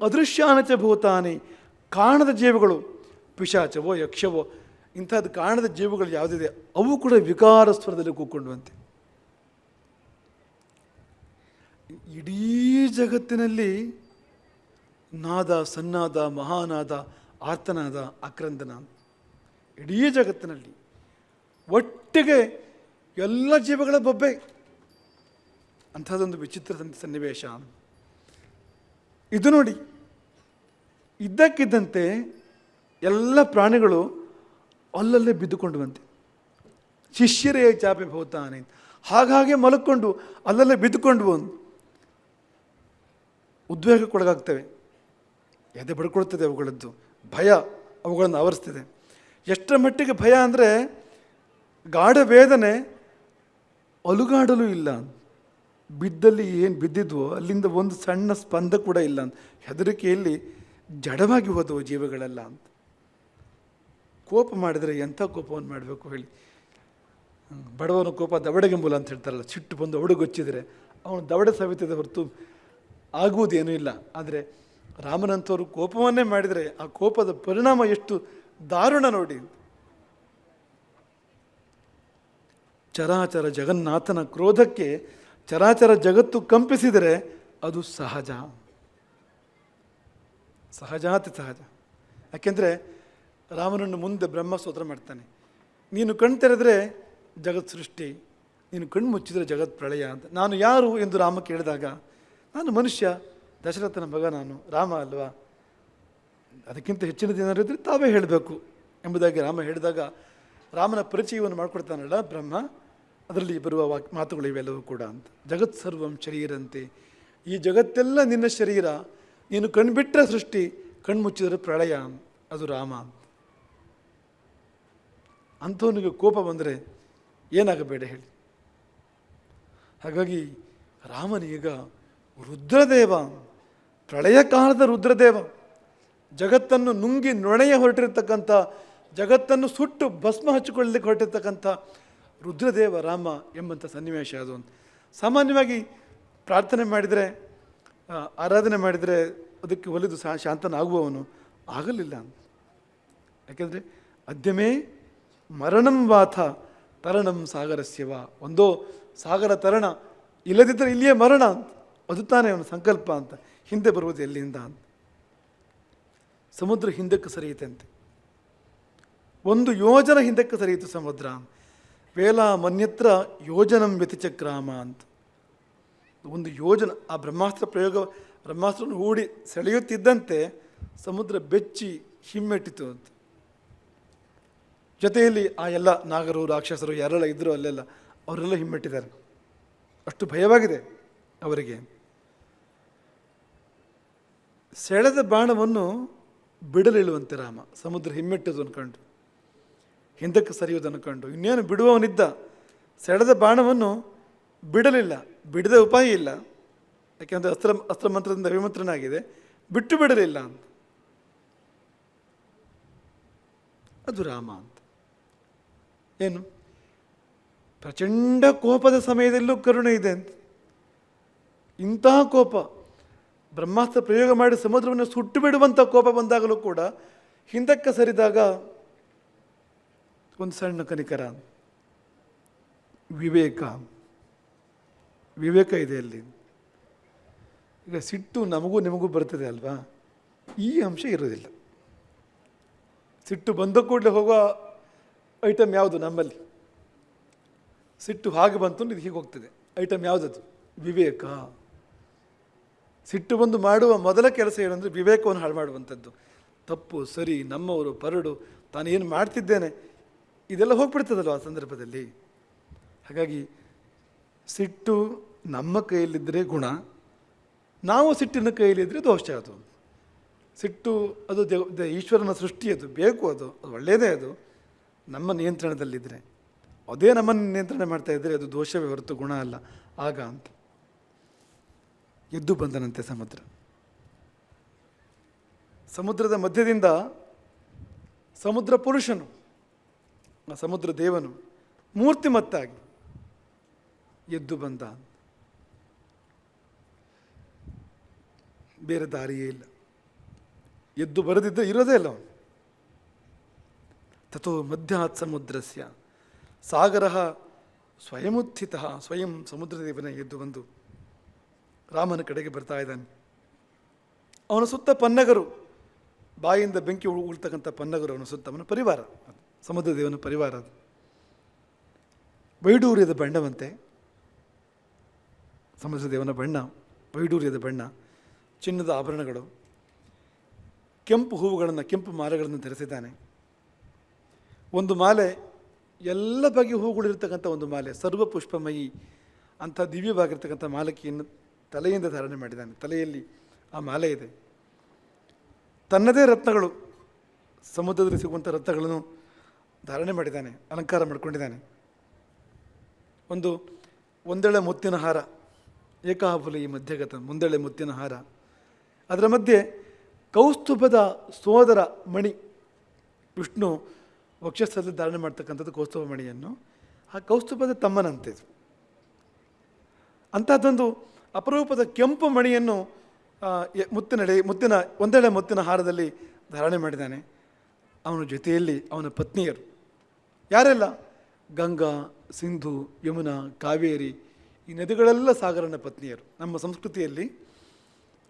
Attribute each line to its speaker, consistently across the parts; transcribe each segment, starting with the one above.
Speaker 1: ಅದೃಶ್ಯಾನಚ ಭೂತಾನಿ, ಕಾಣದ ಜೀವಗಳು, ಪಿಶಾಚವೋ ಯಕ್ಷವೋ ಇಂಥದ್ದು ಕಾಣದ ಜೀವಗಳು ಯಾವುದಿದೆ ಅವು ಕೂಡ ವಿಕಾರ ಸ್ವರದಲ್ಲಿ ಕೂತ್ಕೊಂಡುವಂತೆ. ಇಡೀ ಜಗತ್ತಿನಲ್ಲಿ ನಾದ, ಸನ್ನಾದ, ಮಹಾನಾದ, ಆರ್ತನಾದ, ಆಕ್ರಂದನ, ಇಡೀ ಜಗತ್ತಿನಲ್ಲಿ ಒಟ್ಟಿಗೆ ಎಲ್ಲ ಜೀವಗಳ ಬೊಬ್ಬೆ. ಅಂಥದ್ದೊಂದು ವಿಚಿತ್ರ ಸನ್ನಿವೇಶ ಇದು ನೋಡಿ. ಇದ್ದಕ್ಕಿದ್ದಂತೆ ಎಲ್ಲ ಪ್ರಾಣಿಗಳು ಅಲ್ಲಲ್ಲೇ ಬಿದ್ದುಕೊಂಡುವಂತೆ. ಶಿಷ್ಯರೇ ಚಾಪೆ ಭೂತಾನೆ, ಹಾಗಾಗಿ ಮಲಕ್ಕೊಂಡು ಅಲ್ಲಲ್ಲೇ ಬಿದ್ದುಕೊಂಡು ಉದ್ವೇಗಕ್ಕೊಳಗಾಗ್ತವೆ. ಎದೆ ಬಡ್ಕೊಳ್ತದೆ ಅವುಗಳದ್ದು, ಭಯ ಅವುಗಳನ್ನು ಆವರಿಸ್ತಿದೆ. ಎಷ್ಟರ ಮಟ್ಟಿಗೆ ಭಯ ಅಂದರೆ ಗಾಢ ವೇದನೆ, ಅಲುಗಾಡಲು ಇಲ್ಲ. ಬಿದ್ದಲ್ಲಿ ಏನು ಬಿದ್ದಿದ್ವೋ ಅಲ್ಲಿಂದ ಒಂದು ಸಣ್ಣ ಸ್ಪಂದ ಕೂಡ ಇಲ್ಲ ಅಂತ ಹೆದರಿಕೆಯಲ್ಲಿ ಜಡವಾಗಿ ಹೋದವು ಜೀವಗಳೆಲ್ಲ ಅಂತ. ಕೋಪ ಮಾಡಿದರೆ ಎಂಥ ಕೋಪವನ್ನು ಮಾಡಬೇಕು ಹೇಳಿ. ಬಡವನ ಕೋಪ ದವಡೆಗೆ ಮೂಲ ಅಂತ ಹೇಳ್ತಾರಲ್ಲ. ಸಿಟ್ಟು ಬಂದು ಅವಡುಗೊಚ್ಚಿದರೆ ಅವನು ದವಡೆ ಸವಿತದೆ ಹೊರತು ಆಗುವುದೇನೂ ಇಲ್ಲ. ಆದರೆ ರಾಮನಂಥವರು ಕೋಪವನ್ನೇ ಮಾಡಿದರೆ ಆ ಕೋಪದ ಪರಿಣಾಮ ಎಷ್ಟು ದಾರುಣ ನೋಡಿ. ಚರಾಚರ ಜಗನ್ನಾಥನ ಕ್ರೋಧಕ್ಕೆ ಚರಾಚರ ಜಗತ್ತು ಕಂಪಿಸಿದರೆ ಅದು ಸಹಜ, ಸಹಜಾತಿ ಸಹಜ. ಯಾಕೆಂದರೆ ರಾಮನನ್ನು ಮುಂದೆ ಬ್ರಹ್ಮ ಸ್ತೋತ್ರ ಮಾಡ್ತಾನೆ, ನೀನು ಕಣ್ ತೆರೆದರೆ ಜಗತ್ ಸೃಷ್ಟಿ, ನೀನು ಕಣ್ಣು ಮುಚ್ಚಿದರೆ ಜಗತ್ ಪ್ರಳಯ ಅಂತ. ನಾನು ಯಾರು ಎಂದು ರಾಮ ಕೇಳಿದಾಗ, ನಾನು ಮನುಷ್ಯ, ದಶರಥನ ಮಗ ನಾನು, ರಾಮ ಅಲ್ವಾ, ಅದಕ್ಕಿಂತ ಹೆಚ್ಚಿನದೇನಾದ್ರು ಇದ್ದರೆ ತಾವೇ ಹೇಳಬೇಕು ಎಂಬುದಾಗಿ ರಾಮ ಹೇಳಿದಾಗ ರಾಮನ ಪರಿಚಯವನ್ನು ಮಾಡಿಕೊಡ್ತಾನಲ್ಲ ಬ್ರಹ್ಮ, ಅದರಲ್ಲಿ ಬರುವ ಮಾತುಗಳು ಇವೆಲ್ಲವೂ ಕೂಡ ಅಂತ. ಜಗತ್ ಸರ್ವಂ ಶರೀರಂತೆ, ಈ ಜಗತ್ತೆಲ್ಲ ನಿನ್ನ ಶರೀರ, ನೀನು ಕಣ್ಬಿಟ್ಟರೆ ಸೃಷ್ಟಿ, ಕಣ್ಮುಚ್ಚಿದರೆ ಪ್ರಳಯ, ಅದು ರಾಮ. ಅಂಥವನಿಗೆ ಕೋಪ ಬಂದರೆ ಏನಾಗಬೇಡ ಹೇಳಿ. ಹಾಗಾಗಿ ರಾಮನೀಗ ರುದ್ರದೇವ, ಪ್ರಳಯ ಕಾಲದ ರುದ್ರದೇವ, ಜಗತ್ತನ್ನು ನುಂಗಿ ನೊಣೆಯ ಹೊರಟಿರ್ತಕ್ಕಂಥ, ಜಗತ್ತನ್ನು ಸುಟ್ಟು ಭಸ್ಮ ಹಚ್ಚಿಕೊಳ್ಳಲಿಕ್ಕೆ ಹೊರಟಿರ್ತಕ್ಕಂಥ ರುದ್ರದೇವ ರಾಮ ಎಂಬಂಥ ಸನ್ನಿವೇಶ ಅದು. ಸಾಮಾನ್ಯವಾಗಿ ಪ್ರಾರ್ಥನೆ ಮಾಡಿದರೆ, ಆರಾಧನೆ ಮಾಡಿದರೆ ಅದಕ್ಕೆ ಒಲಿದು ಶಾಂತನಾಗುವವನು ಆಗಲಿಲ್ಲ. ಯಾಕೆಂದರೆ ಅದ್ಯಮೇ ಮರಣಂ ವಾಥ ತರಣಂ ಸಾಗರಸ್ಯವ, ಒಂದೋ ಸಾಗರ ತರಣ, ಇಲ್ಲದಿದ್ದರೆ ಇಲ್ಲಿಯೇ ಮರಣ ಅಂತ, ಅದು ತಾನೇ ಅವನ ಸಂಕಲ್ಪ ಅಂತ. ಹಿಂದೆ ಬರುವುದು ಎಲ್ಲಿಂದ ಅಂತ. ಸಮುದ್ರ ಹಿಂದಕ್ಕೆ ಸರಿಯುತ್ತಂತೆ, 1 ಯೋಜನ ಹಿಂದಕ್ಕೆ ಸರಿಯಿತು ಸಮುದ್ರ. ವೇಲ ಮನ್ಯತ್ರ ಯೋಜನಂ ವ್ಯತಿಚಕ್ರಾಮ ಅಂತ. 1 ಯೋಜನ ಆ ಬ್ರಹ್ಮಾಸ್ತ್ರ ಪ್ರಯೋಗ, ಬ್ರಹ್ಮಾಸ್ತ್ರವನ್ನು ಹೂಡಿ ಸೆಳೆಯುತ್ತಿದ್ದಂತೆ ಸಮುದ್ರ ಬೆಚ್ಚಿ ಹಿಮ್ಮೆಟ್ಟಿತು ಅಂತ. ಜೊತೆಯಲ್ಲಿ ಆ ಎಲ್ಲ ನಾಗರು, ರಾಕ್ಷಸರು ಯಾರೆಲ್ಲ ಇದ್ದರು ಅಲ್ಲೆಲ್ಲ ಅವರೆಲ್ಲ ಹಿಮ್ಮೆಟ್ಟಿದ್ದಾರೆ, ಅಷ್ಟು ಭಯವಾಗಿದೆ ಅವರಿಗೆ. ಸೆಳೆದ ಬಾಣವನ್ನು ಬಿಡಲಿಳುವಂತೆ ರಾಮ, ಸಮುದ್ರ ಹಿಮ್ಮೆಟ್ಟುವುದನ್ನು ಕಂಡು, ಹಿಂದಕ್ಕೆ ಸರಿಯುವುದನ್ನು ಕಂಡು ಇನ್ನೇನು ಬಿಡುವವನಿದ್ದ, ಸೆಳೆದ ಬಾಣವನ್ನು ಬಿಡಲಿಲ್ಲ. ಬಿಡದ ಉಪಾಯ ಇಲ್ಲ, ಯಾಕೆಂದರೆ ಅಸ್ತ್ರ ಮಂತ್ರದಿಂದ ಅಭಿಮಂತ್ರನಾಗಿದೆ, ಬಿಟ್ಟು ಬಿಡಲಿಲ್ಲ ಅಂತ. ಅದು ರಾಮ ಅಂತ. ಏನು ಪ್ರಚಂಡ ಕೋಪದ ಸಮಯದಲ್ಲೂ ಕರುಣೆ ಇದೆ ಅಂತ. ಇಂತಹ ಕೋಪ, ಬ್ರಹ್ಮಾಸ್ತ್ರ ಪ್ರಯೋಗ ಮಾಡಿ ಸಮುದ್ರವನ್ನು ಸುಟ್ಟು ಬಿಡುವಂಥ ಕೋಪ ಬಂದಾಗಲೂ ಕೂಡ ಹಿಂದಕ್ಕೆ ಸರಿದಾಗ ಒಂದು ಸಣ್ಣ ಕನಿಕರ, ವಿವೇಕ ಇದೆ ಅಲ್ಲಿ. ಈಗ ಸಿಟ್ಟು ನಮಗೂ ನಿಮಗೂ ಬರ್ತದೆ ಅಲ್ವಾ, ಈ ಅಂಶ ಇರೋದಿಲ್ಲ. ಸಿಟ್ಟು ಬಂದ ಕೂಡಲೇ ಹೋಗೋ ಐಟಮ್ ಯಾವುದು ನಮ್ಮಲ್ಲಿ? ಸಿಟ್ಟು ಹಾಗೆ ಬಂತು ಇದು ಹೀಗೆ ಹೋಗ್ತದೆ. ಐಟಮ್ ಯಾವುದದು? ವಿವೇಕ. ಸಿಟ್ಟು ಬಂದು ಮಾಡುವ ಮೊದಲ ಕೆಲಸ ಏನಂದರೆ ವಿವೇಕವನ್ನು ಹಾಳು ಮಾಡುವಂಥದ್ದು. ತಪ್ಪು ಸರಿ, ನಮ್ಮವರು ಪರಡು, ತಾನೇನು ಮಾಡ್ತಿದ್ದೇನೆ ಇದೆಲ್ಲ ಹೋಗ್ಬಿಡ್ತದಲ್ವ ಆ ಸಂದರ್ಭದಲ್ಲಿ. ಹಾಗಾಗಿ ಸಿಟ್ಟು ನಮ್ಮ ಕೈಯಲ್ಲಿದ್ದರೆ ಗುಣ, ನಾವು ಸಿಟ್ಟಿನ ಕೈಯಲ್ಲಿದ್ದರೆ ದೋಷ. ಅದು ಸಿಟ್ಟು ಅದು ಈಶ್ವರನ ಸೃಷ್ಟಿ, ಅದು ಬೇಕು, ಅದು ಒಳ್ಳೆಯದೇ. ಅದು ನಮ್ಮ ನಿಯಂತ್ರಣದಲ್ಲಿದ್ದರೆ, ಅದೇ ನಮ್ಮನ್ನು ನಿಯಂತ್ರಣ ಮಾಡ್ತಾ ಇದ್ದರೆ ಅದು ದೋಷವೇ ಹೊರತು ಗುಣ ಅಲ್ಲ. ಆಗ ಅಂತ ಎದ್ದು ಬಂದನಂತೆ ಸಮುದ್ರ. ಸಮುದ್ರದ ಮಧ್ಯದಿಂದ ಸಮುದ್ರ ಪುರುಷನು, ಆ ಸಮುದ್ರ ದೇವನು ಮೂರ್ತಿಮತ್ತಾಗಿ ಎದ್ದು ಬಂದ. ಬೇರೆ ದಾರಿಯೇ ಇಲ್ಲ. ಎದ್ದು ಬರದಿದ್ದರೆ ಇರೋದೇ ಇಲ್ಲ ಅವನು. ತಥೋ ಮಧ್ಯಾತ್ ಸಮುದ್ರಸ್ಯ ಸಾಗರ ಸ್ವಯಮುತ್ಥಿತ, ಸ್ವಯಂ ಸಮುದ್ರದೇವನೇ ಎದ್ದು ಬಂದು ರಾಮನ ಕಡೆಗೆ ಬರ್ತಾ ಇದ್ದಾನೆ. ಅವನ ಸುತ್ತ ಪನ್ನಗರು, ಬಾಯಿಂದ ಬೆಂಕಿ ಉಳ್ತಕ್ಕಂಥ ಪನ್ನಗರು ಅವನ ಸುತ್ತ, ಅವನ ಪರಿವಾರ, ಸಮುದ್ರದೇವನ ಪರಿವಾರ. ಅದು ವೈಡೂರ್ಯದ ಬಣ್ಣವಂತೆ ಸಮುದ್ರದೇವನ ಬಣ್ಣ, ವೈಡೂರ್ಯದ ಬಣ್ಣ, ಚಿನ್ನದ ಆಭರಣಗಳು, ಕೆಂಪು ಹೂವುಗಳನ್ನು, ಕೆಂಪು ಮಾಲೆಗಳನ್ನು ಧರಿಸಿದ್ದಾನೆ. ಒಂದು ಮಾಲೆ, ಎಲ್ಲ ಬಗೆಯ ಹೂಗಳಿರ್ತಕ್ಕಂಥ ಒಂದು ಮಾಲೆ, ಸರ್ವ ಪುಷ್ಪಮಯಿ ಅಂಥ ದಿವ್ಯವಾಗಿರ್ತಕ್ಕಂಥ ಮಾಲಕಿಯನ್ನು ತಲೆಯಿಂದ ಧಾರಣೆ ಮಾಡಿದ್ದಾನೆ. ತಲೆಯಲ್ಲಿ ಆ ಮಾಲೆ ಇದೆ. ತನ್ನದೇ ರತ್ನಗಳು, ಸಮುದ್ರದಲ್ಲಿ ಸಿಗುವಂಥ ರತ್ನಗಳನ್ನು ಧಾರಣೆ ಮಾಡಿದ್ದಾನೆ, ಅಲಂಕಾರ ಮಾಡಿಕೊಂಡಿದ್ದಾನೆ. ಒಂದೆಳೆ ಮುತ್ತಿನ ಹಾರ, ಏಕಾಹುಲಿ ಮಧ್ಯಗತ, ಮುಂದೆಳೆ ಮುತ್ತಿನ ಹಾರ, ಅದರ ಮಧ್ಯೆ ಕೌಸ್ತುಭದ ಸೋದರ ಮಣಿ, ವಿಷ್ಣು ವಕ್ಷಸ್ಥಳದಲ್ಲಿ ಧಾರಣೆ ಮಾಡ್ತಕ್ಕಂಥದ್ದು ಕೌಸ್ತುಭ ಮಣಿಯನ್ನು, ಆ ಕೌಸ್ತುಭದ ತಮ್ಮನಂತೆ ಅಂಥದ್ದೊಂದು ಅಪರೂಪದ ಕೆಂಪು ಮಣಿಯನ್ನು ಒಂದೆಳೆ ಮುತ್ತಿನ ಹಾರದಲ್ಲಿ ಧಾರಣೆ ಮಾಡಿದ್ದಾನೆ. ಅವನ ಜೊತೆಯಲ್ಲಿ ಅವನ ಪತ್ನಿಯರು ಯಾರೆಲ್ಲ? ಗಂಗಾ, ಸಿಂಧು, ಯಮುನಾ, ಕಾವೇರಿ, ಈ ನದಿಗಳೆಲ್ಲ ಸಾಗರನ ಪತ್ನಿಯರು. ನಮ್ಮ ಸಂಸ್ಕೃತಿಯಲ್ಲಿ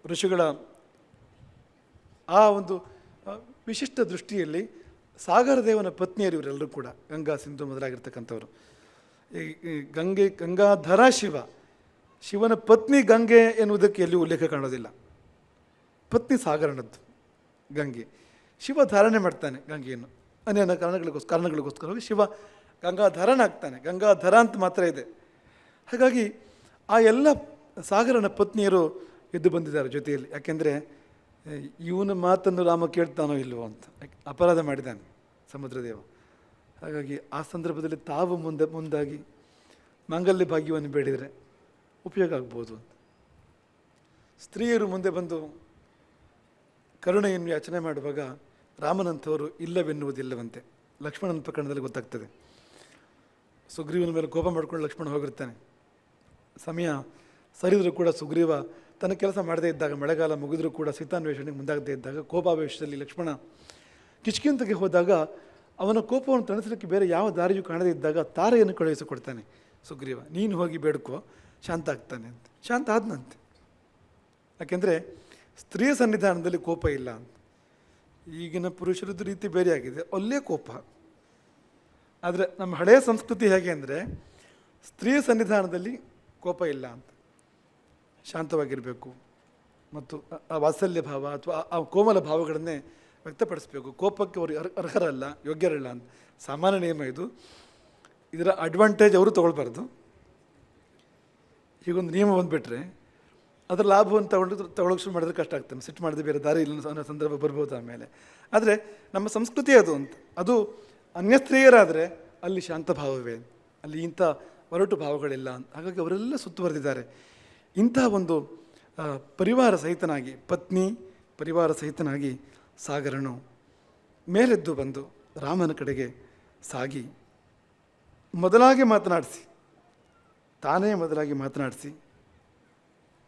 Speaker 1: ಋಷಿಗಳ ಆ ಒಂದು ವಿಶಿಷ್ಟ ದೃಷ್ಟಿಯಲ್ಲಿ ಸಾಗರದೇವನ ಪತ್ನಿಯರು ಇವರೆಲ್ಲರೂ ಕೂಡ, ಗಂಗಾ, ಸಿಂಧು ಮೊದಲಾಗಿರ್ತಕ್ಕಂಥವ್ರು. ಈ ಗಂಗಾಧರ ಶಿವ, ಶಿವನ ಪತ್ನಿ ಗಂಗೆ ಎನ್ನುವುದಕ್ಕೆ ಎಲ್ಲಿಯೂ ಉಲ್ಲೇಖ ಕಾಣೋದಿಲ್ಲ. ಪತ್ನಿ ಸಾಗರನದ್ದು ಗಂಗೆ. ಶಿವ ಧಾರಣೆ ಮಾಡ್ತಾನೆ ಗಂಗೆಯನ್ನು ಅನೇಕ ಕಾರಣಗಳಿಗೋಸ್ಕರವಾಗಿ ಶಿವ ಗಂಗಾಧರನಾಗ್ತಾನೆ. ಗಂಗಾಧರ ಅಂತ ಮಾತ್ರ ಇದೆ. ಹಾಗಾಗಿ ಆ ಎಲ್ಲ ಸಾಗರನ ಪತ್ನಿಯರು ಎದ್ದು ಬಂದಿದ್ದಾರೆ ಜೊತೆಯಲ್ಲಿ. ಯಾಕೆಂದರೆ ಇವನ ಮಾತನ್ನು ರಾಮ ಕೇಳ್ತಾನೋ ಇಲ್ಲವೋ ಅಂತ ಅಪರಾಧ ಮಾಡಿದ್ದಾನೆ ಸಮುದ್ರದೇವ. ಹಾಗಾಗಿ ಆ ಸಂದರ್ಭದಲ್ಲಿ ತಾವು ಮುಂದಾಗಿ ಮಾಂಗಲ್ಯ ಭಾಗ್ಯವನ್ನು ಬೇಡಿದರೆ ಉಪಯೋಗ ಆಗ್ಬೋದು ಅಂತ. ಸ್ತ್ರೀಯರು ಮುಂದೆ ಬಂದು ಕರುಣೆಯನ್ನು ಯಾಚನೆ ಮಾಡುವಾಗ ರಾಮನಂಥವರು ಇಲ್ಲವೆನ್ನುವುದಿಲ್ಲವಂತೆ. ಲಕ್ಷ್ಮಣನ ಪ್ರಕರಣದಲ್ಲಿ ಗೊತ್ತಾಗ್ತದೆ. ಸುಗ್ರೀವನ ಮೇಲೆ ಕೋಪ ಮಾಡ್ಕೊಂಡು ಲಕ್ಷ್ಮಣ ಹೋಗಿರ್ತಾನೆ. ಸಮಯ ಸರಿದರೂ ಕೂಡ ಸುಗ್ರೀವ ತನ್ನ ಕೆಲಸ ಮಾಡದೇ ಇದ್ದಾಗ, ಮಳೆಗಾಲ ಮುಗಿದರೂ ಕೂಡ ಸೀತಾನ್ವೇಷಣೆಗೆ ಮುಂದಾಗದೇ ಇದ್ದಾಗ, ಕೋಪಾವೇಶದಲ್ಲಿ ಲಕ್ಷ್ಮಣ ಕಿಷ್ಕಿಂಧೆಗೆ ಹೋದಾಗ ಅವನ ಕೋಪವನ್ನು ತಣಿಸಲಿಕ್ಕೆ ಬೇರೆ ಯಾವ ದಾರಿಯೂ ಕಾಣದೇ ಇದ್ದಾಗ ತಾರೆಯನ್ನು ಕಳುಹಿಸಿಕೊಡ್ತಾನೆ ಸುಗ್ರೀವ. ನೀನು ಹೋಗಿ ಬೇಡ್ಕೋ, ಶಾಂತ ಆಗ್ತಾನೆ ಅಂತ. ಶಾಂತ ಆದನಂತೆ. ಯಾಕೆಂದರೆ ಸ್ತ್ರೀಯ ಸನ್ನಿಧಾನದಲ್ಲಿ ಕೋಪ ಇಲ್ಲ ಅಂತ. ಈಗಿನ ಪುರುಷರದ್ದು ರೀತಿ ಬೇರೆ ಆಗಿದೆ, ಅಲ್ಲೇ ಕೋಪ. ಆದರೆ ನಮ್ಮ ಹಳೆಯ ಸಂಸ್ಕೃತಿ ಹೇಗೆ ಅಂದರೆ ಸ್ತ್ರೀಯ ಸನ್ನಿಧಾನದಲ್ಲಿ ಕೋಪ ಇಲ್ಲ ಅಂತ, ಶಾಂತವಾಗಿರಬೇಕು ಮತ್ತು ಆ ವಾತ್ಸಲ್ಯ ಭಾವ ಅಥವಾ ಆ ಕೋಮಲ ಭಾವಗಳನ್ನೇ ವ್ಯಕ್ತಪಡಿಸಬೇಕು. ಕೋಪಕ್ಕೆ ಅವರು ಅರ್ಹರಲ್ಲ, ಯೋಗ್ಯರಲ್ಲ ಅಂತ ಸಾಮಾನ್ಯ ನಿಯಮ ಇದು. ಇದರ ಅಡ್ವಾಂಟೇಜ್ ಅವರು ತೊಗೊಳ್ಬಾರ್ದು. ಹೀಗೊಂದು ನಿಯಮ ಬಂದುಬಿಟ್ರೆ ಅದರ ಲಾಭವನ್ನು ತಗೊಳ್ಳೋಕೆ ಶುರು ಮಾಡಿದ್ರೆ ಕಷ್ಟ ಆಗ್ತಾನೆ. ಸಿಟ್ಟು ಮಾಡಿದ್ರೆ ಬೇರೆ ದಾರಿ ಇಲ್ಲ ಅನ್ನೋ ಸಂದರ್ಭ ಬರ್ಬೋದು ಆಮೇಲೆ. ಆದರೆ ನಮ್ಮ ಸಂಸ್ಕೃತಿ ಅದು ಅಂತ. ಅದು ಅನ್ಯ ಸ್ತ್ರೀಯರಾದರೆ ಅಲ್ಲಿ ಶಾಂತ ಭಾವವೇ, ಅಲ್ಲಿ ಇಂಥ ಒರಟು ಭಾವಗಳಿಲ್ಲ ಅಂತ. ಹಾಗಾಗಿ ಅವರೆಲ್ಲ ಸುತ್ತುವರೆದಿದ್ದಾರೆ. ಇಂಥ ಒಂದು ಪರಿವಾರ ಸಹಿತನಾಗಿ, ಪತ್ನಿ ಪರಿವಾರ ಸಹಿತನಾಗಿ ಸಾಗರನು ಮೇಲೆದ್ದು ಬಂದು ರಾಮನ ಕಡೆಗೆ ಸಾಗಿ ತಾನೇ ಮೊದಲಾಗಿ ಮಾತನಾಡಿಸಿ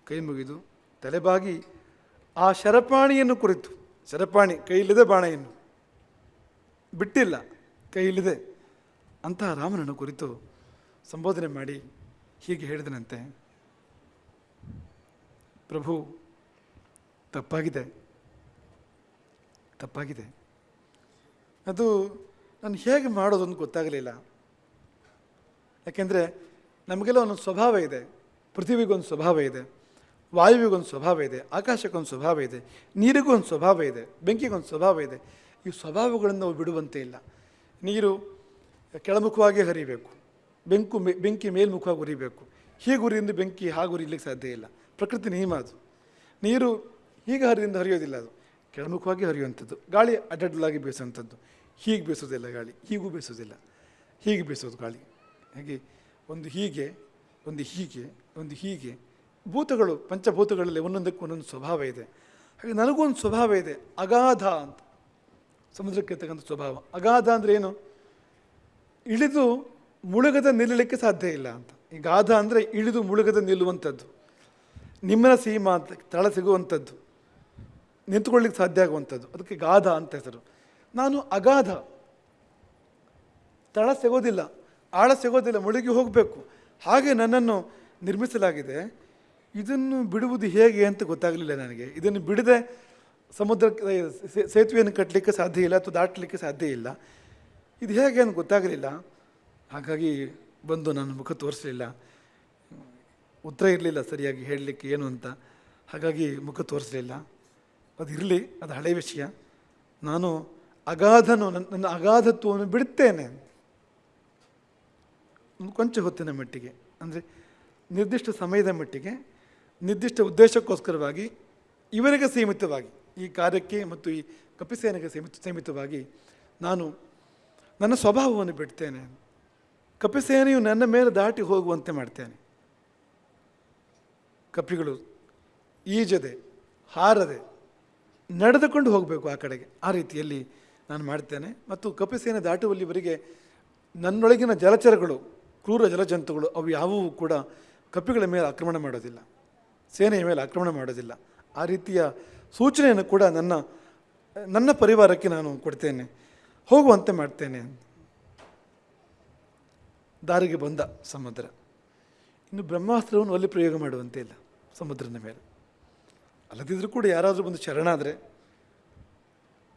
Speaker 1: ಕೈ ಮುಗಿದು ತಲೆಬಾಗಿ ಆ ಶರಪಾಣಿಯನ್ನು ಕುರಿತು, ಶರಪಾಣಿ ಕೈಯಿಲ್ಲದೆ ಬಾಣೆಯನ್ನು ಬಿಟ್ಟಿಲ್ಲ, ಕೈಯಿಲ್ಲದೆ ಅಂತಹ ರಾಮನನ್ನು ಕುರಿತು ಸಂಬೋಧನೆ ಮಾಡಿ ಹೀಗೆ ಹೇಳಿದನಂತೆ: ಪ್ರಭು, ತಪ್ಪಾಗಿದೆ, ಅದು ನಾನು ಹೇಗೆ ಮಾಡೋದೊಂದು ಗೊತ್ತಾಗಲಿಲ್ಲ. ಯಾಕೆಂದರೆ ನಮಗೆಲ್ಲ ಒಂದೊಂದು ಸ್ವಭಾವ ಇದೆ. ಪೃಥ್ವಿಗೊಂದು ಸ್ವಭಾವ ಇದೆ, ವಾಯುವಿಗೊಂದು ಸ್ವಭಾವ ಇದೆ, ಆಕಾಶಕ್ಕೊಂದು ಸ್ವಭಾವ ಇದೆ, ನೀರಿಗೊಂದು ಸ್ವಭಾವ ಇದೆ, ಬೆಂಕಿಗೊಂದು ಸ್ವಭಾವ ಇದೆ. ಈ ಸ್ವಭಾವಗಳನ್ನು ನಾವು ಬಿಡುವಂತೆ ಇಲ್ಲ. ನೀರು ಕೆಳಮುಖವಾಗಿ ಹರಿಬೇಕು, ಬೆಂಕಿ ಮೇಲ್ಮುಖವಾಗಿ ಉರಿಬೇಕು. ಹೀಗೆ ಉರಿಯಿಂದ ಬೆಂಕಿ ಹಾಗೆ ಉರಿಲಿಕ್ಕೆ ಸಾಧ್ಯ ಇಲ್ಲ. ಪ್ರಕೃತಿ ನಿಯಮ ಅದು. ನೀರು ಹೀಗೆ ಹರಿದಿಂದ ಹರಿಯೋದಿಲ್ಲ, ಅದು ಕೆಳಮುಖವಾಗಿ ಹರಿಯುವಂಥದ್ದು. ಗಾಳಿ ಅಡ್ಡಡ್ಡಲಾಗಿ ಬೀಸುವಂಥದ್ದು. ಹೀಗೆ ಬೀಸೋದಿಲ್ಲ ಗಾಳಿ, ಹೀಗೂ ಬೀಸೋದಿಲ್ಲ, ಹೀಗೆ ಬೀಸೋದು ಗಾಳಿ. ಹಾಗೆ ಒಂದು ಹೀಗೆ, ಒಂದು ಹೀಗೆ, ಒಂದು ಹೀಗೆ. ಭೂತಗಳು, ಪಂಚಭೂತಗಳಲ್ಲಿ ಒಂದೊಂದಕ್ಕೆ ಒಂದೊಂದು ಸ್ವಭಾವ ಇದೆ. ಹಾಗೆ ನನಗೂ ಒಂದು ಸ್ವಭಾವ ಇದೆ, ಅಗಾಧ ಅಂತ. ಸಮುದ್ರಕ್ಕೆ ಇರ್ತಕ್ಕಂಥ ಸ್ವಭಾವ. ಅಗಾಧ ಅಂದರೆ ಏನು? ಇಳಿದು ಮುಳುಗದ ನಿಲ್ಲಲಿಕ್ಕೆ ಸಾಧ್ಯ ಇಲ್ಲ ಅಂತ. ಈ ಗಾಧ ಅಂದರೆ ಇಳಿದು ಮುಳುಗದ ನಿಲ್ಲುವಂಥದ್ದು, ನಿಮ್ಮನ ಸೀಮಾ ಅಂತ ತಳ ಸಿಗುವಂಥದ್ದು. ನಿಂತ್ಕೊಳ್ಳಿಕ್ಕೆ ಸಾಧ್ಯ ಆಗುವಂಥದ್ದು. ಅದಕ್ಕೆ ಗಾಧ ಅಂತ ಹೆಸರು. ನಾನು ಅಗಾಧ, ತಳ ಸಿಗೋದಿಲ್ಲ, ಆಳ ಸಿಗೋದಿಲ್ಲ, ಮುಳುಗಿ ಹೋಗಬೇಕು. ಹಾಗೆ ನನ್ನನ್ನು ನಿರ್ಮಿಸಲಾಗಿದೆ. ಇದನ್ನು ಬಿಡುವುದು ಹೇಗೆ ಅಂತ ಗೊತ್ತಾಗಲಿಲ್ಲ ನನಗೆ. ಇದನ್ನು ಬಿಡದೆ ಸಮುದ್ರಕ್ಕೆ ಸೇತುವೆಯನ್ನು ಕಟ್ಟಲಿಕ್ಕೆ ಸಾಧ್ಯ ಇಲ್ಲ ಅಥವಾ ದಾಟಲಿಕ್ಕೆ ಸಾಧ್ಯ ಇಲ್ಲ. ಇದು ಹೇಗೆ ಅಂತ ಗೊತ್ತಾಗಲಿಲ್ಲ. ಹಾಗಾಗಿ ಬಂದು ನನ್ನ ಮುಖ ತೋರಿಸಲಿಲ್ಲ. ಉತ್ತರ ಇರಲಿಲ್ಲ ಸರಿಯಾಗಿ ಹೇಳಲಿಕ್ಕೆ ಏನು ಅಂತ. ಹಾಗಾಗಿ ಮುಖ ತೋರಿಸಲಿಲ್ಲ. ಅದು ಇರಲಿ, ಅದು ಹಳೆಯ ವಿಷಯ. ನಾನು ಅಗಾಧನು, ನನ್ನ ಅಗಾಧತ್ವವನ್ನು ಬಿಡುತ್ತೇನೆ ಕೊಂಚ ಹೊತ್ತಿನ ಮಟ್ಟಿಗೆ, ಅಂದರೆ ನಿರ್ದಿಷ್ಟ ಸಮಯದ ಮಟ್ಟಿಗೆ, ನಿರ್ದಿಷ್ಟ ಉದ್ದೇಶಕ್ಕೋಸ್ಕರವಾಗಿ, ಇವರಿಗೆ ಸೀಮಿತವಾಗಿ, ಈ ಕಾರ್ಯಕ್ಕೆ ಮತ್ತು ಈ ಕಪಿಸೇನೆಗೆ ಸೀಮಿತವಾಗಿ ನಾನು ನನ್ನ ಸ್ವಭಾವವನ್ನು ಬಿಡ್ತೇನೆ. ಕಪಿಸೇನೆಯು ನನ್ನ ಮೇಲೆ ದಾಟಿ ಹೋಗುವಂತೆ ಮಾಡ್ತೇನೆ. ಕಪಿಗಳು ಈಜದೆ, ಹಾರದೆ, ನಡೆದುಕೊಂಡು ಹೋಗಬೇಕು ಆ ಕಡೆಗೆ, ಆ ರೀತಿಯಲ್ಲಿ ನಾನು ಮಾಡ್ತೇನೆ. ಮತ್ತು ಕಪಿಸೇನೆ ದಾಟುವಲ್ಲಿವರೆಗೆ ನನ್ನೊಳಗಿನ ಜಲಚರಗಳು, ಕ್ರೂರ ಜಲಜಂತುಗಳು, ಅವು ಯಾವುವೂ ಕೂಡ ಕಪಿಗಳ ಮೇಲೆ ಆಕ್ರಮಣ ಮಾಡೋದಿಲ್ಲ, ಸೇನೆಯ ಮೇಲೆ ಆಕ್ರಮಣ ಮಾಡೋದಿಲ್ಲ. ಆ ರೀತಿಯ ಸೂಚನೆಯನ್ನು ಕೂಡ ನನ್ನ ಪರಿವಾರಕ್ಕೆ ನಾನು ಕೊಡ್ತೇನೆ, ಹೋಗುವಂತೆ ಮಾಡ್ತೇನೆ. ದಾರಿಗೆ ಬಂದ ಸಮುದ್ರ. ಇನ್ನು ಬ್ರಹ್ಮಾಸ್ತ್ರವನ್ನು ಅಲ್ಲಿ ಪ್ರಯೋಗ ಮಾಡುವಂತೆ ಇಲ್ಲ ಸಮುದ್ರದ ಮೇಲೆ. ಅಲ್ಲದಿದ್ದರೂ ಕೂಡ ಯಾರಾದರೂ ಬಂದು ಶರಣಾದರೆ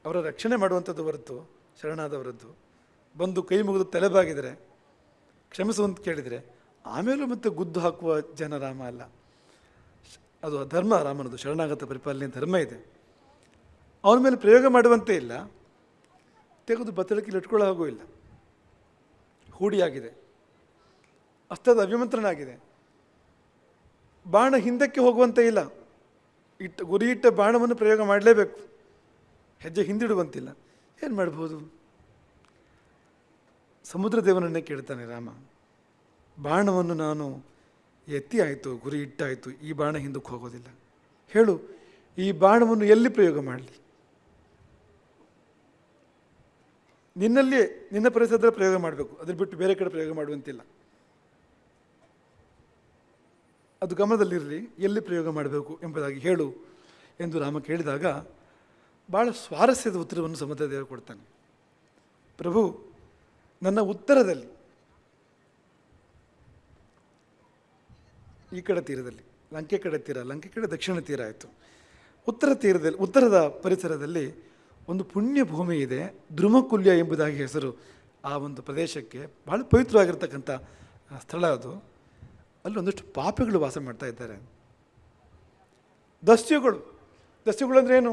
Speaker 1: ಅವರ ರಕ್ಷಣೆ ಮಾಡುವಂಥದ್ದು ಹೊರತು, ಶರಣಾದವರದ್ದು ಬಂದು ಕೈ ಮುಗಿದು ತಲೆಬಾಗಿದರೆ, ಕ್ಷಮಿಸುವಂತ ಕೇಳಿದರೆ, ಆಮೇಲೂ ಮತ್ತೆ ಗುದ್ದು ಹಾಕುವ ಜನ ರಾಮ ಅಲ್ಲ. ಅದು ಧರ್ಮ, ರಾಮನದು ಶರಣಾಗತ ಪರಿಪಾಲನೆ ಧರ್ಮ ಇದೆ. ಅವನ ಮೇಲೆ ಪ್ರಯೋಗ ಮಾಡುವಂತೆ ಇಲ್ಲ, ತೆಗೆದು ಬತ್ತಳಿಕೆಯಲ್ಲಿ ಇಟ್ಕೊಳ್ಳೋ ಹಾಗೂ ಇಲ್ಲ. ಹೂಡಿಯಾಗಿದೆ, ಅಸ್ತದ ಅಭಿಮಂತ್ರಣ ಆಗಿದೆ. ಬಾಣ ಹಿಂದಕ್ಕೆ ಹೋಗುವಂತೆ ಇಲ್ಲ, ಗುರಿ ಇಟ್ಟ ಬಾಣವನ್ನು ಪ್ರಯೋಗ ಮಾಡಲೇಬೇಕು, ಹೆಜ್ಜೆ ಹಿಂದಿಡುವಂತಿಲ್ಲ. ಏನು ಮಾಡ್ಬೋದು? ಸಮುದ್ರ ದೇವನನ್ನೇ ಕೇಳ್ತಾನೆ ರಾಮ. ಬಾಣವನ್ನು ನಾನು ಎತ್ತಿ ಆಯಿತು, ಗುರಿ ಇಟ್ಟಾಯಿತು, ಈ ಬಾಣ ಹಿಂದಕ್ಕೆ ಹೋಗೋದಿಲ್ಲ. ಹೇಳು, ಈ ಬಾಣವನ್ನು ಎಲ್ಲಿ ಪ್ರಯೋಗ ಮಾಡಲಿ? ನಿನ್ನಲ್ಲಿಯೇ, ನಿನ್ನ ಪರಿಸರದಲ್ಲಿ ಪ್ರಯೋಗ ಮಾಡಬೇಕು, ಅದ್ರ ಬಿಟ್ಟು ಬೇರೆ ಕಡೆ ಪ್ರಯೋಗ ಮಾಡುವಂತಿಲ್ಲ. ಅದು ಗಮನದಲ್ಲಿರಲಿ, ಎಲ್ಲಿ ಪ್ರಯೋಗ ಮಾಡಬೇಕು ಎಂಬುದಾಗಿ ಹೇಳು ಎಂದು ರಾಮ ಕೇಳಿದಾಗ ಭಾಳ ಸ್ವಾರಸ್ಯದ ಉತ್ತರವನ್ನು ಸಮುದ್ರದೇವ ಕೊಡ್ತಾನೆ. ಪ್ರಭು, ನನ್ನ ಉತ್ತರದಲ್ಲಿ, ಈ ಕಡೆ ತೀರದಲ್ಲಿ, ಲಂಕೆ ಕಡೆ ತೀರ, ಲಂಕೆ ಕಡೆ ದಕ್ಷಿಣ ತೀರ ಆಯಿತು. ಉತ್ತರ ತೀರದಲ್ಲಿ, ಉತ್ತರದ ಪರಿಸರದಲ್ಲಿ ಒಂದು ಪುಣ್ಯ ಭೂಮಿ ಇದೆ, ಧ್ರುಮಕುಲ್ಯ ಎಂಬುದಾಗಿ ಹೆಸರು ಆ ಒಂದು ಪ್ರದೇಶಕ್ಕೆ. ಭಾಳ ಪವಿತ್ರವಾಗಿರ್ತಕ್ಕಂಥ ಸ್ಥಳ ಅದು. ಅಲ್ಲಿ ಒಂದಷ್ಟು ಪಾಪಿಗಳು ವಾಸ ಮಾಡ್ತಾ ಇದ್ದಾರೆ. ದಸ್ಯುಗಳು ಅಂದರೆ ಏನು?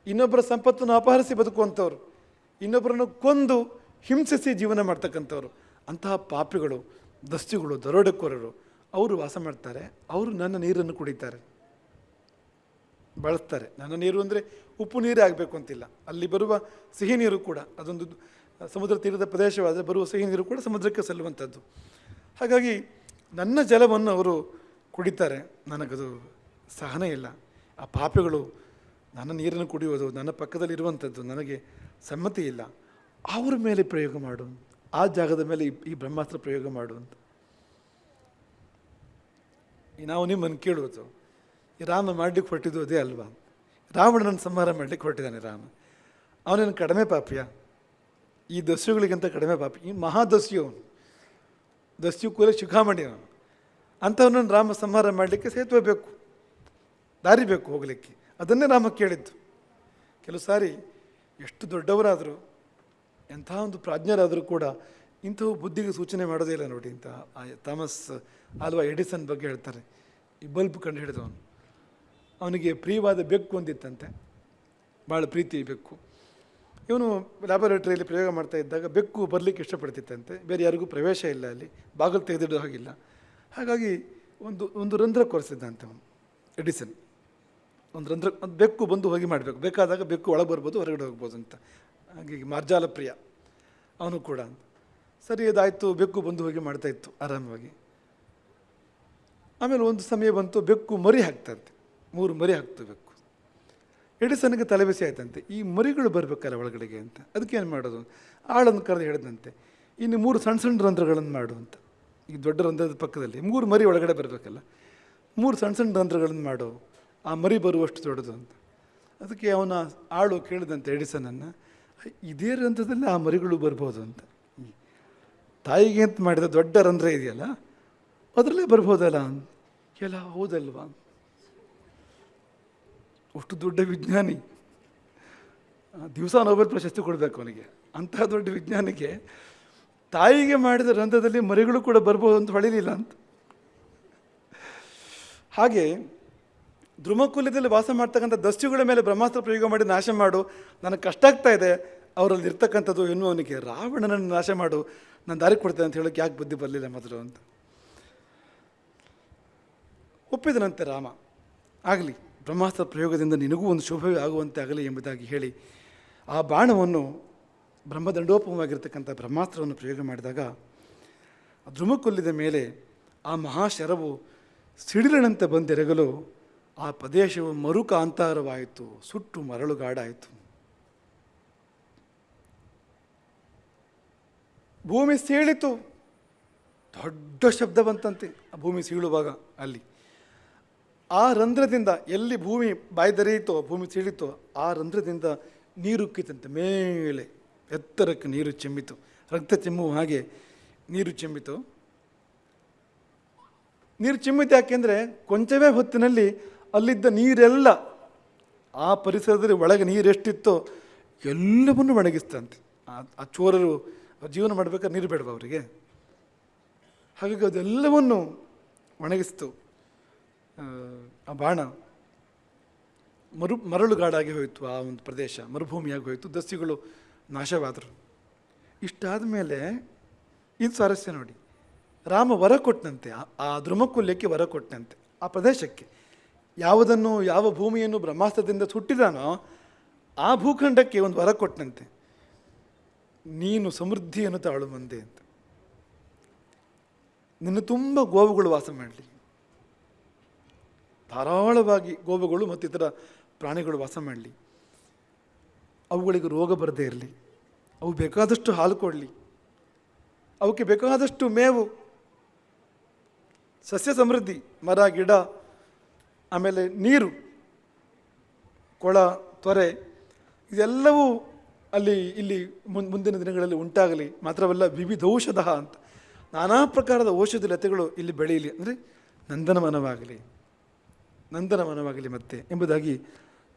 Speaker 1: ಇನ್ನೊಬ್ಬರ ಸಂಪತ್ತನ್ನು ಅಪಹರಿಸಿ ಬದುಕುವಂಥವ್ರು, ಇನ್ನೊಬ್ಬರನ್ನು ಕೊಂದು ಹಿಂಸಿಸಿ ಜೀವನ ಮಾಡ್ತಕ್ಕಂಥವ್ರು. ಅಂತಹ ಪಾಪಿಗಳು, ದಸ್ಯುಗಳು, ದರೋಡೆಕೋರರು ಅವರು ವಾಸ ಮಾಡ್ತಾರೆ. ಅವರು ನನ್ನ ನೀರನ್ನು ಕುಡಿತಾರೆ, ಬಳಸ್ತಾರೆ. ನನ್ನ ನೀರು ಅಂದರೆ ಉಪ್ಪು ನೀರೇ ಆಗಬೇಕು ಅಂತಿಲ್ಲ. ಅಲ್ಲಿ ಬರುವ ಸಿಹಿ ನೀರು ಕೂಡ, ಅದೊಂದು ಸಮುದ್ರ ತೀರದ ಪ್ರದೇಶವಾದರೆ ಬರುವ ಸಿಹಿ ನೀರು ಕೂಡ ಸಮುದ್ರಕ್ಕೆ ಸಲ್ಲುವಂಥದ್ದು. ಹಾಗಾಗಿ ನನ್ನ ಜಲವನ್ನು ಅವರು ಕುಡಿತಾರೆ. ನನಗದು ಸಹನ ಇಲ್ಲ. ಆ ಪಾಪಿಗಳು ನನ್ನ ನೀರನ್ನು ಕುಡಿಯೋದು, ನನ್ನ ಪಕ್ಕದಲ್ಲಿರುವಂಥದ್ದು ನನಗೆ ಸಮ್ಮತಿ ಇಲ್ಲ. ಅವ್ರ ಮೇಲೆ ಪ್ರಯೋಗ ಮಾಡು, ಆ ಜಾಗದ ಮೇಲೆ ಈ ಬ್ರಹ್ಮಾಸ್ತ್ರ ಪ್ರಯೋಗ ಮಾಡು ಅಂತ ನಾವು ನಿಮ್ಮನ್ನು ಕೇಳುವುದು. ಈ ರಾಮ ಮಾಡಲಿಕ್ಕೆ ಹೊರಟಿದ್ದು ಅದೇ ಅಲ್ವಾ? ರಾವಣನನ್ನು ಸಂಹಾರ ಮಾಡಲಿಕ್ಕೆ ಹೊರಟಿದ್ದಾನೆ ರಾಮ. ಅವನೇನು ಕಡಿಮೆ ಪಾಪಿಯ? ಈ ದಸ್ಯುಗಳಿಗಿಂತ ಕಡಿಮೆ ಪಾಪಿ. ಈ ಮಹಾದಸ್ಯು ಅವನು, ದಸ್ಯು ಕೂಲ ಶಿಖಾಮಣಿ ಅವನು. ಅಂಥವನನ್ನು ರಾಮ ಸಂಹಾರ ಮಾಡಲಿಕ್ಕೆ ಸೇತುವೆ ಬೇಕು, ದಾರಿ ಬೇಕು ಹೋಗಲಿಕ್ಕೆ. ಅದನ್ನೇ ರಾಮ ಕೇಳಿದ್ದು. ಕೆಲವು ಸಾರಿ ಎಷ್ಟು ದೊಡ್ಡವರಾದರೂ, ಎಂಥ ಒಂದು ಪ್ರಾಜ್ಞರಾದರೂ ಕೂಡ ಇಂಥವು ಬುದ್ಧಿಗೆ ಸೂಚನೆ ಮಾಡೋದೇ ಇಲ್ಲ ನೋಡಿ. ಇಂಥ ಥಾಮಸ್ ಆಲ್ವಾ ಎಡಿಸನ್ ಬಗ್ಗೆ ಹೇಳ್ತಾರೆ. ಈ ಬಲ್ಬ್ ಕಂಡು ಹಿಡಿದವನು, ಅವನಿಗೆ ಪ್ರಿಯವಾದ ಬೆಕ್ಕು ಒಂದಿತ್ತಂತೆ, ಭಾಳ ಪ್ರೀತಿ ಬೆಕ್ಕು. ಇವನು ಲ್ಯಾಬೊರೇಟರಿಯಲ್ಲಿ ಪ್ರಯೋಗ ಮಾಡ್ತಾ ಇದ್ದಾಗ ಬೆಕ್ಕು ಬರಲಿಕ್ಕೆ ಇಷ್ಟಪಡ್ತಿತ್ತಂತೆ. ಬೇರೆ ಯಾರಿಗೂ ಪ್ರವೇಶ ಇಲ್ಲ, ಅಲ್ಲಿ ಬಾಗಿಲು ತೆಗೆದಿಡೋ ಹಾಗಿಲ್ಲ. ಹಾಗಾಗಿ ಒಂದು ರಂಧ್ರ ಕೊರೆಸಿದ್ದಂತೆ ಅವನು ಎಡಿಸನ್. ಒಂದು ರಂಧ್ರ, ಅದು ಬೆಕ್ಕು ಬಂದು ಹೋಗಿ ಮಾಡಬೇಕು, ಬೇಕಾದಾಗ ಬೆಕ್ಕು ಒಳಗೆ ಬರ್ಬೋದು, ಹೊರಗಡೆ ಹೋಗ್ಬೋದು ಅಂತ. ಹಾಗೆ ಮಾರ್ಜಾಲ ಪ್ರಿಯ ಅವನು ಕೂಡ. ಸರಿ, ಅದಾಯಿತು, ಬೆಕ್ಕು ಬಂದು ಹೋಗಿ ಮಾಡ್ತಾಯಿತ್ತು ಆರಾಮವಾಗಿ. ಆಮೇಲೆ ಒಂದು ಸಮಯ ಬಂತು, ಬೆಕ್ಕು ಮರಿ ಹಾಕ್ತಂತೆ, 3 ಮರಿ ಹಾಕ್ತು ಬೆಕ್ಕು. ಎಡಿಸನ್ಗೆ ತಲೆಬಿಸಿ ಆಯ್ತಂತೆ, ಈ ಮರಿಗಳು ಬರಬೇಕಲ್ಲ ಒಳಗಡೆಗೆ ಅಂತ. ಅದಕ್ಕೇನು ಮಾಡೋದು? ಆಳನ್ನು ಕರೆದು ಹೇಳಿದಂತೆ, ಇನ್ನು 3 ಸಣ್ಣ ಸಣ್ಣ ರಂಧ್ರಗಳನ್ನು ಮಾಡು ಅಂತ. ಈಗ ದೊಡ್ಡ ರಂಧ್ರದ ಪಕ್ಕದಲ್ಲಿ 3 ಮರಿ ಒಳಗಡೆ ಬರಬೇಕಲ್ಲ, 3 ಸಣ್ಣ ಸಣ್ಣ ರಂಧ್ರಗಳನ್ನು ಮಾಡು, ಆ ಮರಿ ಬರುವಷ್ಟು ದೊಡ್ಡದು ಅಂತ. ಅದಕ್ಕೆ ಅವನ ಆಳು ಕೇಳಿದಂತೆ ಎಡಿಸನನ್ನು, ಇದೇ ರಂಧ್ರದಲ್ಲಿ ಆ ಮರಿಗಳು ಬರ್ಬೋದು ಅಂತ. ತಾಯಿಗೆ ಅಂತ ಮಾಡಿದ ದೊಡ್ಡ ರಂಧ್ರ ಇದೆಯಲ್ಲ ಅದರಲ್ಲೇ ಬರ್ಬೋದಲ್ಲ ಅಂತ. ಎಲ್ಲ ಹೌದಲ್ವಾ, ಅಷ್ಟು ದೊಡ್ಡ ವಿಜ್ಞಾನಿ, ದಿವಸ ನೊಬೆಲ್ ಪ್ರಶಸ್ತಿ ಕೊಡಬೇಕು ಅವನಿಗೆ. ಅಂತಹ ದೊಡ್ಡ ವಿಜ್ಞಾನಿಗೆ ತಾಯಿಗೆ ಮಾಡಿದ ರಂಧ್ರದಲ್ಲಿ ಮರಿಗಳು ಕೂಡ ಬರ್ಬೋದು ಅಂತ ಹೊಳಿಲಿಲ್ಲ ಅಂತ. ಹಾಗೆ ಧ್ರುಮಕುಲ್ಯದಲ್ಲಿ ವಾಸ ಮಾಡ್ತಕ್ಕಂಥ ದಸ್ಯುಗಳ ಮೇಲೆ ಬ್ರಹ್ಮಾಸ್ತ್ರ ಪ್ರಯೋಗ ಮಾಡಿ ನಾಶ ಮಾಡು, ನನಗೆ ಕಷ್ಟ ಆಗ್ತಾ ಇದೆ ಅವರಲ್ಲಿ ಇರ್ತಕ್ಕಂಥದ್ದು ಎನ್ನುವನಿಗೆ ರಾವಣನನ್ನು ನಾಶ ಮಾಡು, ನಾನು ದಾರಿ ಕೊಡ್ತೇನೆ ಅಂತ ಹೇಳೋಕ್ಕೆ ಯಾಕೆ ಬುದ್ಧಿ ಬರಲಿಲ್ಲ ಮೊದಲು ಅಂತ ಒಪ್ಪಿದನಂತೆ ರಾಮ. ಆಗಲಿ, ಬ್ರಹ್ಮಾಸ್ತ್ರ ಪ್ರಯೋಗದಿಂದ ನಿನಗೂ ಒಂದು ಶುಭವೇ ಆಗುವಂತೆ ಆಗಲಿ ಎಂಬುದಾಗಿ ಹೇಳಿ ಆ ಬಾಣವನ್ನು ಬ್ರಹ್ಮದಂಡೋಪಮವಾಗಿರ್ತಕ್ಕಂಥ ಬ್ರಹ್ಮಾಸ್ತ್ರವನ್ನು ಪ್ರಯೋಗ ಮಾಡಿದಾಗ ಧ್ರುಮಕುಲ್ಯದ ಮೇಲೆ ಆ ಮಹಾಶರವು ಸಿಡಿಲಿನಂತೆ ಬಂದೆರಗಲು ಆ ಪ್ರದೇಶವು ಮರುಕಾಂತಾರವಾಯಿತು, ಸುಟ್ಟು ಮರಳುಗಾಡಾಯಿತು. ಭೂಮಿ ಸೀಳಿತು, ದೊಡ್ಡ ಶಬ್ದ ಬಂತಂತೆ ಆ ಭೂಮಿ ಸೀಳುವಾಗ. ಅಲ್ಲಿ ಆ ರಂಧ್ರದಿಂದ ಎಲ್ಲಿ ಭೂಮಿ ಬಾಯ್ದರಿಯಿತೋ, ಭೂಮಿ ಸೀಳಿತೋ, ಆ ರಂಧ್ರದಿಂದ ನೀರುಕ್ಕಿತಂತೆ, ಮೇಲೆ ಎತ್ತರಕ್ಕೆ ನೀರು ಚೆಮ್ಮಿತು, ರಕ್ತ ಚೆಮ್ಮುವ ಹಾಗೆ ನೀರು ಚೆಮ್ಮಿತು. ನೀರು ಚಿಮ್ಮಿತು ಯಾಕೆಂದರೆ ಕೊಂಚವೇ ಹೊತ್ತಿನಲ್ಲಿ ಅಲ್ಲಿದ್ದ ನೀರೆಲ್ಲ, ಆ ಪರಿಸರದಲ್ಲಿ ಒಳಗೆ ನೀರೆಷ್ಟಿತ್ತೋ ಎಲ್ಲವನ್ನೂ ಒಣಗಿಸ್ತಂತೆ. ಆ ಚೋರರು ಜೀವನ ಮಾಡಬೇಕಾದ್ರೆ ನೀರು ಬೇಡವ ಅವರಿಗೆ, ಹಾಗಾಗಿ ಅದೆಲ್ಲವನ್ನು ಒಣಗಿಸ್ತು. ಆ ಬಾಣ ಮರಳುಗಾಡಾಗಿ ಹೋಯಿತು, ಆ ಒಂದು ಪ್ರದೇಶ ಮರುಭೂಮಿಯಾಗಿ ಹೋಯಿತು, ದಸ್ಯುಗಳು ನಾಶವಾದರು. ಇಷ್ಟಾದ ಮೇಲೆ ಇದು ಸ್ವಾರಸ್ಯ ನೋಡಿ, ರಾಮ ವರ ಕೊಟ್ಟನಂತೆ, ಆ ಧ್ರುಮಕುಲ್ಯಕ್ಕೆ ವರ ಕೊಟ್ಟನಂತೆ. ಆ ಪ್ರದೇಶಕ್ಕೆ ಯಾವುದನ್ನು, ಯಾವ ಭೂಮಿಯನ್ನು ಬ್ರಹ್ಮಾಸ್ತ್ರದಿಂದ ಸುಟ್ಟಿದಾನೋ ಆ ಭೂಖಂಡಕ್ಕೆ ಒಂದು ವರ ಕೊಟ್ಟನಂತೆ, ನೀನು ಸಮೃದ್ಧಿಯನ್ನು ತಾಳು ಮುಂದೆ ಅಂತ. ನಿನ್ನ ತುಂಬ ಗೋವುಗಳು ವಾಸ ಮಾಡಲಿ, ಧಾರಾಳವಾಗಿ ಗೋವುಗಳು ಮತ್ತು ಇತರ ಪ್ರಾಣಿಗಳು ವಾಸ ಮಾಡಲಿ, ಅವುಗಳಿಗೆ ರೋಗ ಬರದೇ ಇರಲಿ, ಅವು ಬೇಕಾದಷ್ಟು ಹಾಲು ಕೊಡಲಿ, ಅವಕ್ಕೆ ಬೇಕಾದಷ್ಟು ಮೇವು, ಸಸ್ಯ ಸಮೃದ್ಧಿ, ಮರ ಗಿಡ, ಆಮೇಲೆ ನೀರು, ಕೊಳ ತೊರೆ, ಇದೆಲ್ಲವೂ ಇಲ್ಲಿ ಮುಂದಿನ ದಿನಗಳಲ್ಲಿ ಉಂಟಾಗಲಿ. ಮಾತ್ರವಲ್ಲ, ವಿವಿಧೌಷಧ ಅಂತ ನಾನಾ ಪ್ರಕಾರದ ಔಷಧಿ ಲತೆಗಳು ಇಲ್ಲಿ ಬೆಳೆಯಲಿ, ಅಂದರೆ ನಂದನವನವಾಗಲಿ ಮತ್ತೆ ಎಂಬುದಾಗಿ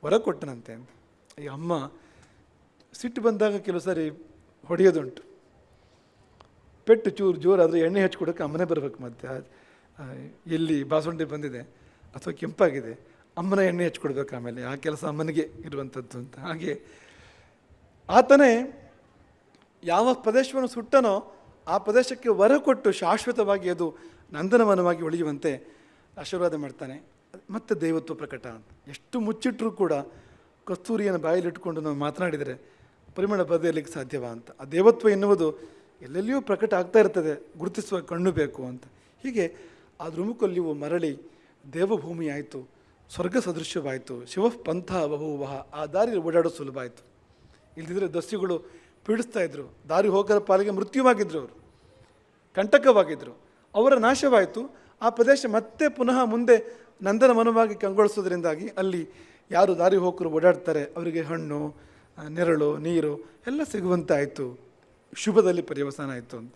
Speaker 1: ವರ ಕೊಟ್ಟನಂತೆ ಅಂತ. ಈ ಅಮ್ಮ ಸಿಟ್ಟು ಬಂದಾಗ ಕೆಲವು ಸಾರಿ ಹೊಡೆಯೋದುಂಟು, ಪೆಟ್ಟು ಚೂರು ಜೋರಾದರೆ ಎಣ್ಣೆ ಹಚ್ಕೊಡೋಕ್ಕೆ ಅಮ್ಮನೇ ಬರಬೇಕು. ಮತ್ತೆ ಎಲ್ಲಿ ಬಾಸುಂಡೆ ಬಂದಿದೆ ಅಥವಾ ಕೆಂಪಾಗಿದೆ, ಅಮ್ಮನ ಎಣ್ಣೆ ಹಚ್ಕೊಡ್ಬೇಕು, ಆಮೇಲೆ ಆ ಕೆಲಸ ಅಮ್ಮನಿಗೆ ಇರುವಂಥದ್ದು ಅಂತ. ಹಾಗೆ ಆತನೇ ಯಾವ ಪ್ರದೇಶವನ್ನು ಸುಟ್ಟನೋ ಆ ಪ್ರದೇಶಕ್ಕೆ ವರ ಕೊಟ್ಟು ಶಾಶ್ವತವಾಗಿ ಅದು ನಂದನವನವಾಗಿ ಉಳಿಯುವಂತೆ ಆಶೀರ್ವಾದ ಮಾಡ್ತಾನೆ. ಮತ್ತು ದೈವತ್ವ ಪ್ರಕಟ ಅಂತ. ಎಷ್ಟು ಮುಚ್ಚಿಟ್ಟರೂ ಕೂಡ ಕಸ್ತೂರಿಯನ್ನು ಬಾಯಲ್ಲಿಟ್ಕೊಂಡು ನಾವು ಮಾತನಾಡಿದರೆ ಪರಿಮಳ ಬರೆಯಲಿಕ್ಕೆ ಸಾಧ್ಯವ ಅಂತ. ಆ ದೇವತ್ವ ಎನ್ನುವುದು ಎಲ್ಲೆಲ್ಲಿಯೂ ಪ್ರಕಟ ಆಗ್ತಾ ಇರ್ತದೆ, ಗುರುತಿಸುವ ಕಣ್ಣು ಬೇಕು ಅಂತ. ಹೀಗೆ ಆ ಧ್ರುಮಕುಲ್ಯವು ಮರಳಿ ದೇವಭೂಮಿ ಆಯಿತು, ಸ್ವರ್ಗ ಸದೃಶ್ಯವಾಯಿತು, ಶಿವ ಪಂಥ ಬಹುವಹ, ಆ ದಾರಿ ಓಡಾಡೋ ಸುಲಭ ಆಯಿತು. ಇಲ್ಲದಿದ್ದರೆ ದಸ್ಯುಗಳು ಪೀಡಿಸ್ತಾ ಇದ್ರು, ದಾರಿ ಹೋಗರ ಪಾಲಿಗೆ ಮೃತ್ಯುವಾಗಿದ್ದರು, ಅವರು ಕಂಟಕವಾಗಿದ್ದರು, ಅವರ ನಾಶವಾಯಿತು. ಆ ಪ್ರದೇಶ ಮತ್ತೆ ಪುನಃ ಮುಂದೆ ನಂದನವನವಾಗಿ ಕಂಗೊಳಿಸೋದ್ರಿಂದಾಗಿ ಅಲ್ಲಿ ಯಾರು ದಾರಿ ಹೋಕರು ಓಡಾಡ್ತಾರೆ ಅವರಿಗೆ ಹಣ್ಣು, ನೆರಳು, ನೀರು ಎಲ್ಲ ಸಿಗುವಂತಾಯಿತು. ಶುಭದಲ್ಲಿ ಪರ್ಯವಸಾನ ಆಯಿತು ಅಂತ.